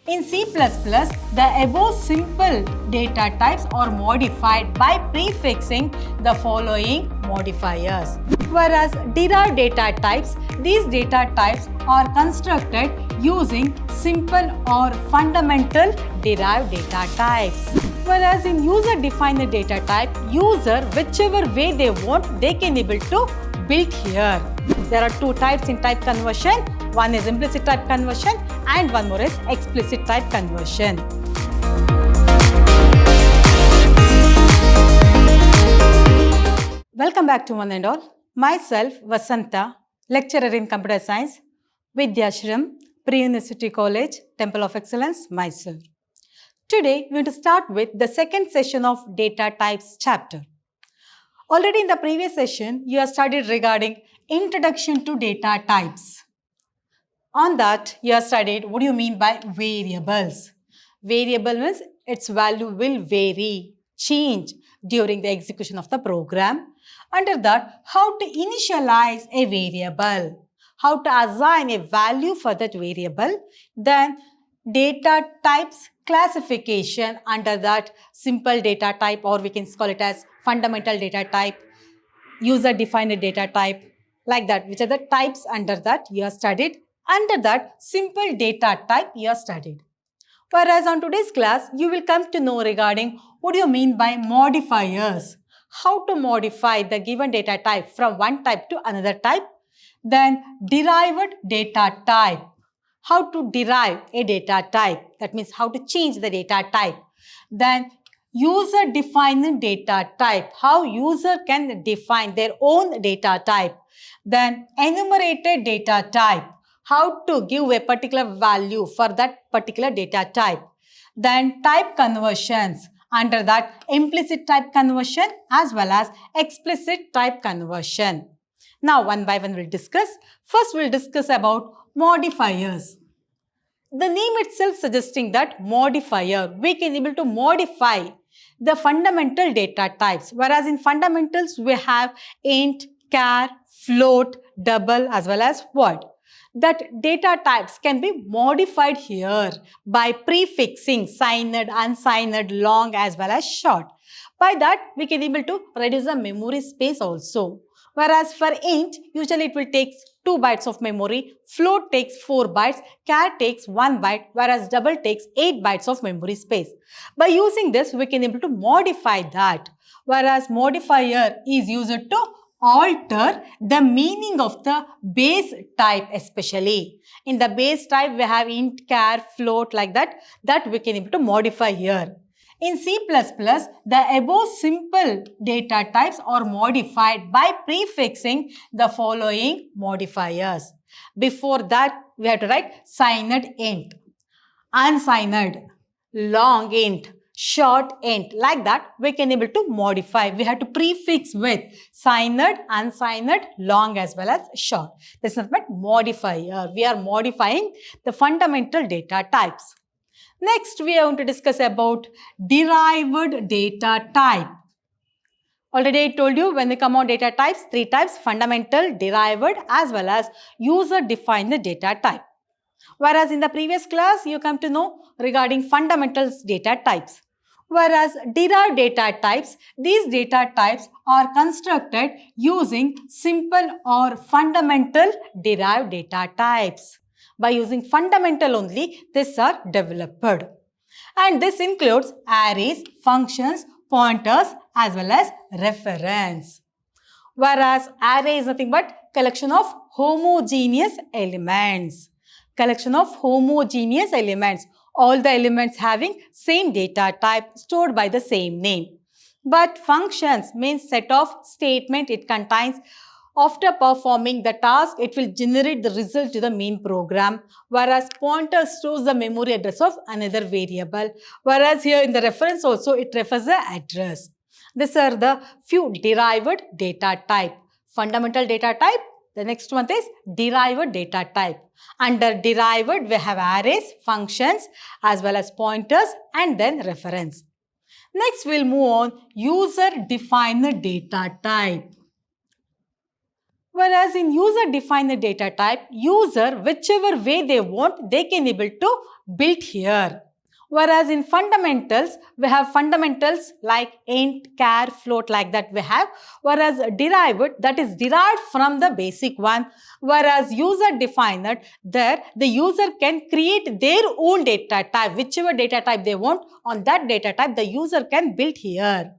In C++, the above simple data types are modified by prefixing the following modifiers. Whereas derived data types, these data types are constructed using simple or fundamental derived data types. Whereas in user-defined data type, user, whichever way they want, they can able to build here. There are two types in type conversion. One is implicit type conversion and one more is explicit type conversion. Welcome back to one and all. Myself, Vasanta, lecturer in computer science, Vidhyaashram, Pre-University College, Temple of Excellence, Mysore. Today, we are going to start with the second session of data types chapter. Already in the previous session, you have studied regarding introduction to data types. On that, you have studied what do you mean by variables. Variable means its value will vary, change during the execution of the program. Under that, how to initialize a variable, how to assign a value for that variable. Then data types classification, under that simple data type, or we can call it as fundamental data type, user-defined data type, like that, which are the types under that you have studied. Under that simple data type you have studied. Whereas on today's class, you will come to know regarding what do you mean by modifiers, how to modify the given data type from one type to another type. Then derived data type, how to derive a data type, that means how to change the data type. Then user-defined data type, how user can define their own data type. Then enumerated data type, how to give a particular value for that particular data type. Then type conversions, under that implicit type conversion as well as explicit type conversion. Now one by one we'll discuss. First we'll discuss about modifiers. The name itself suggesting that modifier, we can able to modify the fundamental data types. Whereas in fundamentals we have int, char, float, double as well as void. That data types can be modified here by prefixing signed, unsigned, long as well as short. By that we can able to reduce the memory space also. Whereas for int, usually it will take 2 bytes of memory, float takes 4 bytes, char takes 1 byte, whereas double takes 8 bytes of memory space. By using this, we can able to modify that. Whereas modifier is used to alter the meaning of the base type especially. In the base type, we have int, char, float like that we can able to modify here. In C++, the above simple data types are modified by prefixing the following modifiers. Before that, we have to write signed int, unsigned, long int, short int. Like that, we can able to modify. We have to prefix with signed, unsigned, long as well as short. This is not modifier. We are modifying the fundamental data types. Next, we are going to discuss about derived data type. Already I told you when we come on data types, 3 types, fundamental, derived as well as user-defined data type. Whereas in the previous class, you come to know regarding fundamentals data types. Whereas derived data types, these data types are constructed using simple or fundamental derived data types. By using fundamental only, these are developed. And this includes arrays, functions, pointers as well as reference. Whereas array is nothing but collection of homogeneous elements. Collection of homogeneous elements. All the elements having same data type stored by the same name. But functions means set of statement it contains. After performing the task, it will generate the result to the main program. Whereas pointer stores the memory address of another variable. Whereas here in the reference also, it refers the address. These are the few derived data type. Fundamental data type. The next one is derived data type. Under derived, we have arrays, functions, as well as pointers and then reference. Next, we'll move on user-defined data type. Whereas in user-defined data type, user, whichever way they want, they can able to build here. Whereas in fundamentals, we have fundamentals like int, char, float, like that we have. Whereas derived, that is derived from the basic one. Whereas user-defined, there the user can create their own data type, whichever data type they want. On that data type, the user can build here.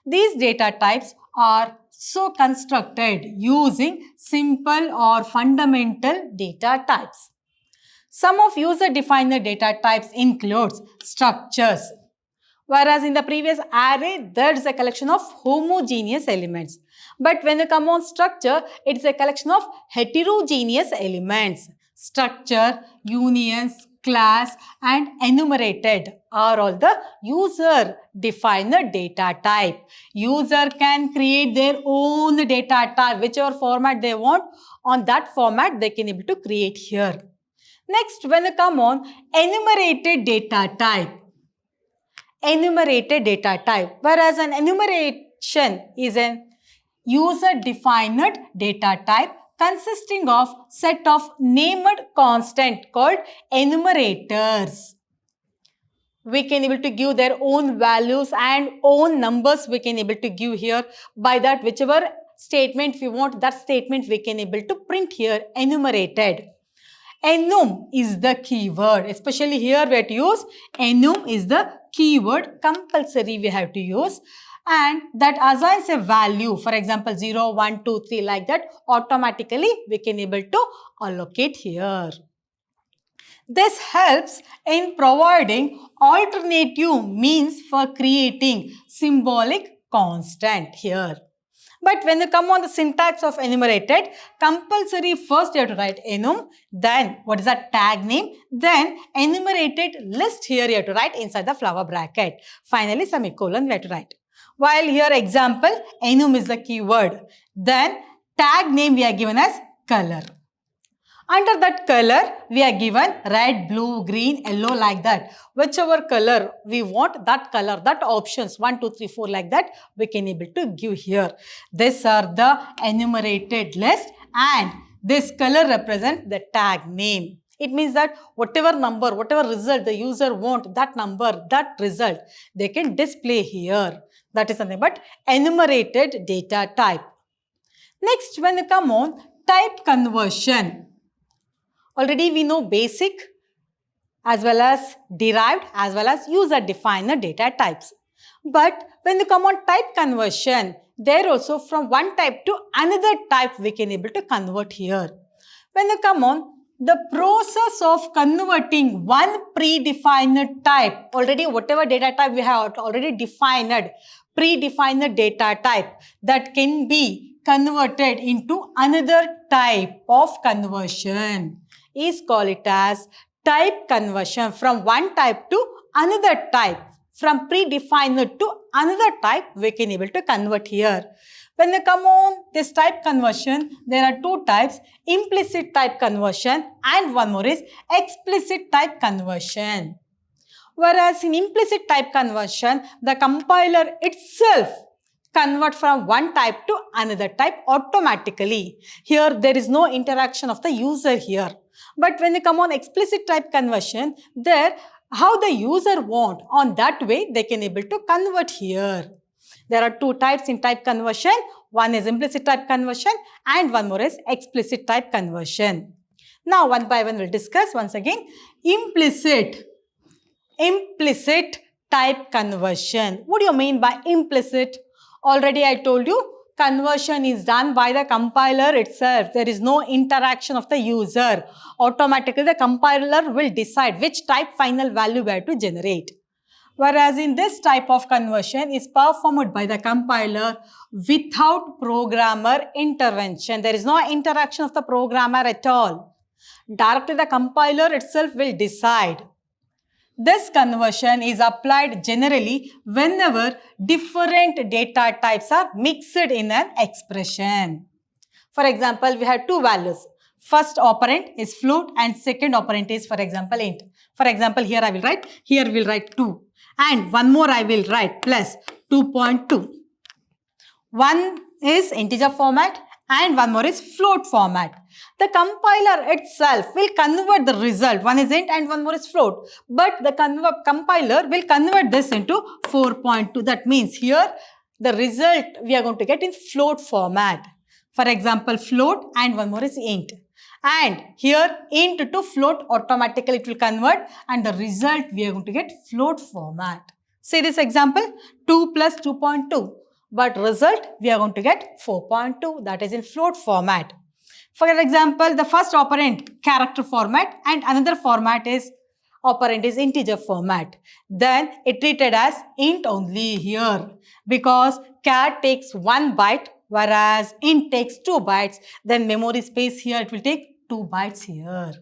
These data types are so constructed using simple or fundamental data types. Some of user-defined data types includes structures. Whereas in the previous array, there is a collection of homogeneous elements. But when you come on structure, it is a collection of heterogeneous elements. Structure, unions, class and enumerated are all the user-defined data type. User can create their own data type, whichever format they want. On that format, they can able to create here. Next, when you come on enumerated data type. Enumerated data type. Whereas an enumeration is an user-defined data type consisting of set of named constant called enumerators. We can able to give their own values and own numbers we can able to give here. By that, whichever statement we want, that statement we can able to print here, enumerated. Enum is the keyword, especially here we have to use enum is the keyword, compulsory we have to use, and that assigns a value, for example 0, 1, 2, 3, like that. Automatically we can able to allocate here. This helps in providing alternative means for creating symbolic constant here. But when you come on the syntax of enumerated, compulsory first you have to write enum, then what is that tag name, then enumerated list here you have to write inside the flower bracket. Finally semicolon we have to write. While here example, enum is the keyword, then tag name we are given as color. Under that color, we are given red, blue, green, yellow, like that. Whichever color we want, that color, that options 1, 2, 3, 4, like that, we can able to give here. These are the enumerated list and this color represents the tag name. It means that whatever number, whatever result the user want, that number, that result, they can display here. That is something but enumerated data type. Next, when you come on type conversion. Already we know basic as well as derived as well as user-defined data types. But when you come on type conversion, there also from one type to another type we can able to convert here. When you come on the process of converting one predefined type, already whatever data type we have already defined, predefined data type that can be converted into another type of conversion is called it as type conversion. From one type to another type, from predefined to another type we can able to convert here. When you come on this type conversion, there are two types, implicit type conversion and one more is explicit type conversion. Whereas in implicit type conversion, the compiler itself convert from one type to another type automatically. Here there is no interaction of the user here. But when you come on explicit type conversion, there how the user want, on that way they can able to convert here. There are two types in type conversion. One is implicit type conversion and one more is explicit type conversion. Now one by one we'll discuss once again. Implicit type conversion. What do you mean by implicit? Already I told you, conversion is done by the compiler itself. There is no interaction of the user. Automatically the compiler will decide which type final value we have to generate. Whereas in this type of conversion is performed by the compiler without programmer intervention. There is no interaction of the programmer at all. Directly the compiler itself will decide. This conversion is applied generally whenever different data types are mixed in an expression. For example, we have two values. First operand is float and second operand is, for example, int. For example, here I will write 2 and one more I will write plus 2.2. One is integer format and one more is float format. The compiler itself will convert the result. One is int and one more is float. But the compiler will convert this into 4.2. That means here the result we are going to get in float format. For example, float and one more is int. And here int to float automatically it will convert and the result we are going to get float format. See this example, 2 plus 2.2. But result we are going to get 4.2, that is in float format. For example, the first operand character format and another format is operand is integer format. Then it treated as int only here because char takes 1 byte whereas int takes 2 bytes. Then memory space here it will take 2 bytes here.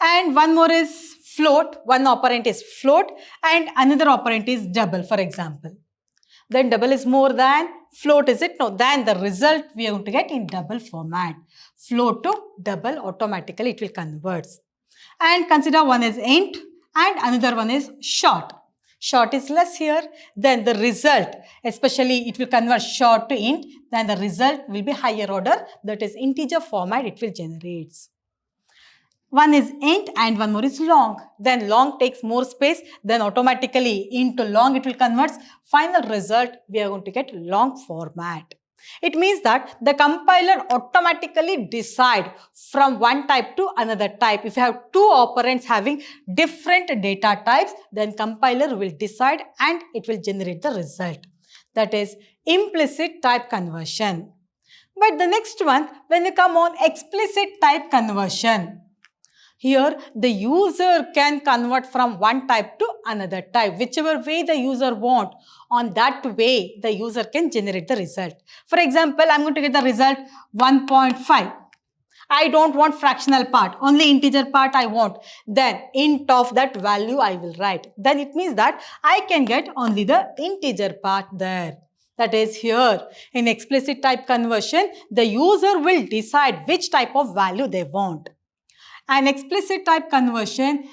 And one more is float, one operand is float and another operand is double, for example. Then double is more than, float is it? No, then the result we are going to get in double format. Float to double automatically it will convert. And consider one is int and another one is short. Short is less here, then the result, especially it will convert short to int, then the result will be higher order, that is integer format it will generate. One is int and one more is long. Then long takes more space, then automatically into long it will convert. Final result we are going to get long format. It means that the compiler automatically decide from one type to another type. If you have two operands having different data types, then compiler will decide and it will generate the result. That is implicit type conversion. But the next one, when you come on explicit type conversion, here the user can convert from one type to another type. Whichever way the user want, on that way the user can generate the result. For example, I am going to get the result 1.5. I don't want fractional part, only integer part I want. Then int of that value I will write. Then it means that I can get only the integer part there. That is here in explicit type conversion, the user will decide which type of value they want. An explicit type conversion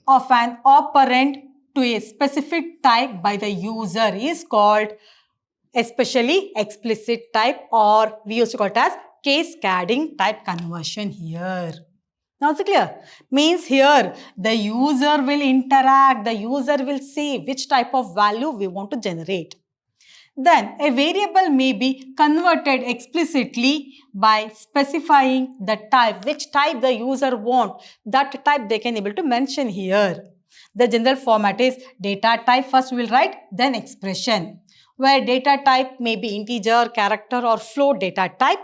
of an operand to a specific type by the user is called especially explicit type, or we used to call it as cascading type conversion here. Now is it clear? Means here the user will interact, the user will see which type of value we want to generate. Then a variable may be converted explicitly by specifying the type, which type the user want, that type they can able to mention here. The general format is data type first we will write, then expression, where data type may be integer, character or float data type.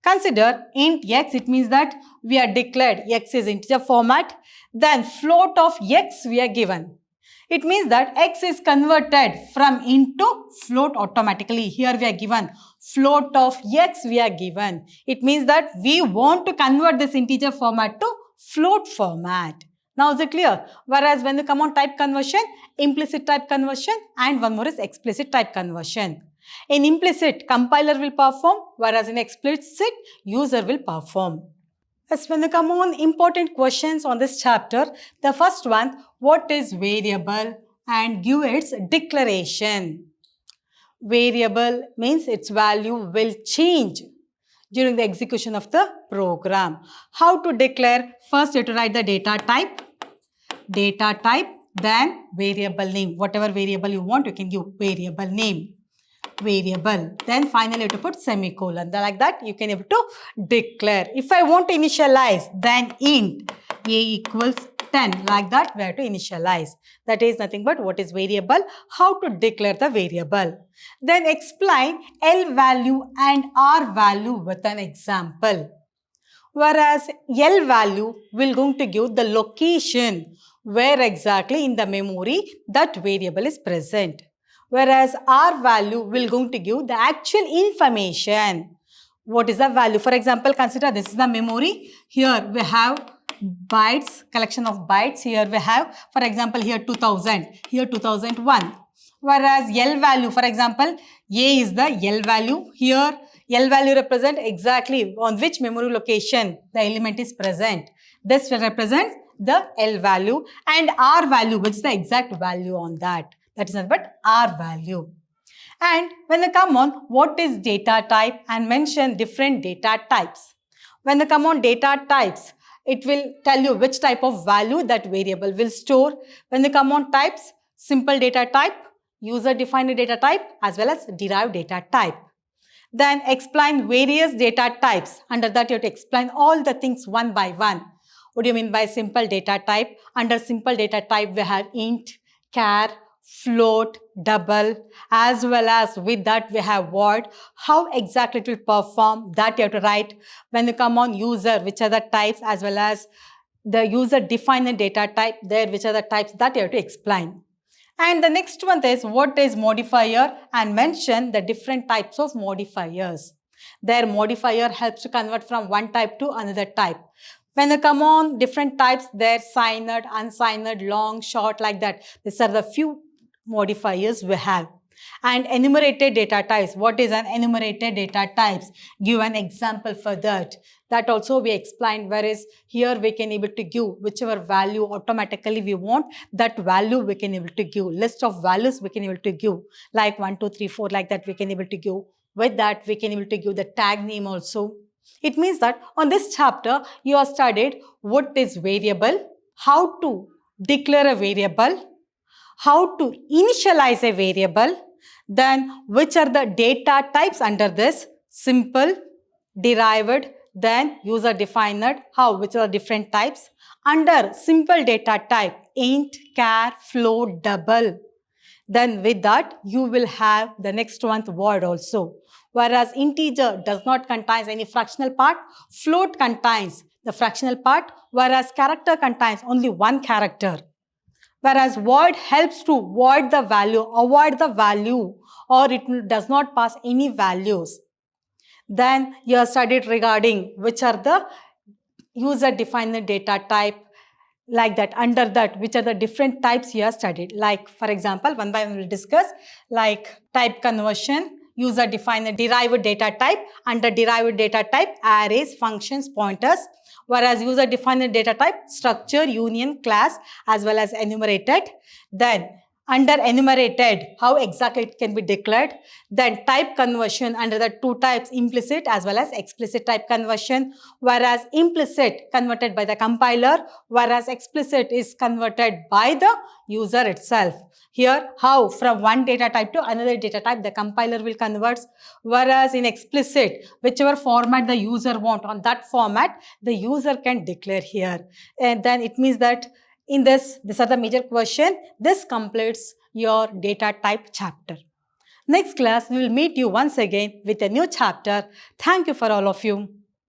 Consider int x, it means that we are declared x is integer format, then float of x we are given. It means that x is converted from int to float automatically. Here we are given float of x we are given. It means that we want to convert this integer format to float format. Now is it clear? Whereas when you come on type conversion, implicit type conversion and one more is explicit type conversion. In implicit, compiler will perform, whereas in explicit, user will perform. As when you come on important questions on this chapter, the first one, what is variable and give its declaration. Variable means its value will change during the execution of the program. How to declare? First you have to write the data type, then variable name. Whatever variable you want, you can give variable name. Variable, then finally you have to put semicolon. Like that you can able to declare. If I want to initialize, then int a equals 10, like that we have to initialize. That is nothing but what is variable, how to declare the variable. Then explain L value and R value with an example. Whereas L value will going to give the location where exactly in the memory that variable is present. Whereas R value will going to give the actual information. What is the value? For example, consider this is the memory. Here we have bytes, collection of bytes. Here we have, for example, here 2000, here 2001. Whereas L value, for example, A is the L value. Here L value represent exactly on which memory location the element is present. This represents the L value, and R value, which is the exact value on that. That is nothing but R value. And when they come on what is data type and mention different data types. When they come on data types, it will tell you which type of value that variable will store. When they come on types, simple data type, user-defined data type, as well as derived data type. Then explain various data types. Under that, you have to explain all the things one by one. What do you mean by simple data type? Under simple data type, we have int, char, float, double, as well as with that we have void. How exactly it will perform, that you have to write. When you come on user, which are the types, as well as the user defined data type there, which are the types, that you have to explain. And the next one is what is modifier and mention the different types of modifiers. Their modifier helps to convert from one type to another type. When they come on different types, they're signed, unsigned, long, short, like that. These are the few modifiers we have. And enumerated data types. What is an enumerated data types? Give an example for that. That also we explained, whereas here we can able to give whichever value automatically we want, that value we can able to give. List of values we can able to give, like 1, 2, 3, 4, like that we can able to give. With that we can able to give the tag name also. It means that on this chapter you have studied what is variable, how to declare a variable, how to initialize a variable, then which are the data types under this, simple, derived, then user defined, which are different types. Under simple data type, int, char, float, double. Then with that you will have the next one void also. Whereas integer does not contain any fractional part, float contains the fractional part, whereas character contains only one character. Whereas void helps to void the value, avoid the value, or it does not pass any values. Then you have studied regarding which are the user-defined data type, like that. Under that, which are the different types you have studied. Like, for example, one by one we will discuss, like type conversion, user-defined derived data type. Under derived data type, arrays, functions, pointers. Whereas user-defined data type, structure, union, class, as well as enumerated. Then under enumerated, how exactly it can be declared. Then type conversion, under the two types, implicit as well as explicit type conversion. Whereas implicit converted by the compiler, whereas explicit is converted by the user itself. Here, how from one data type to another data type the compiler will convert. Whereas in explicit, whichever format the user want, on that format the user can declare here. And then it means that in these are the major question. This completes your data type chapter. Next class, we will meet you once again with a new chapter. Thank you for all of you.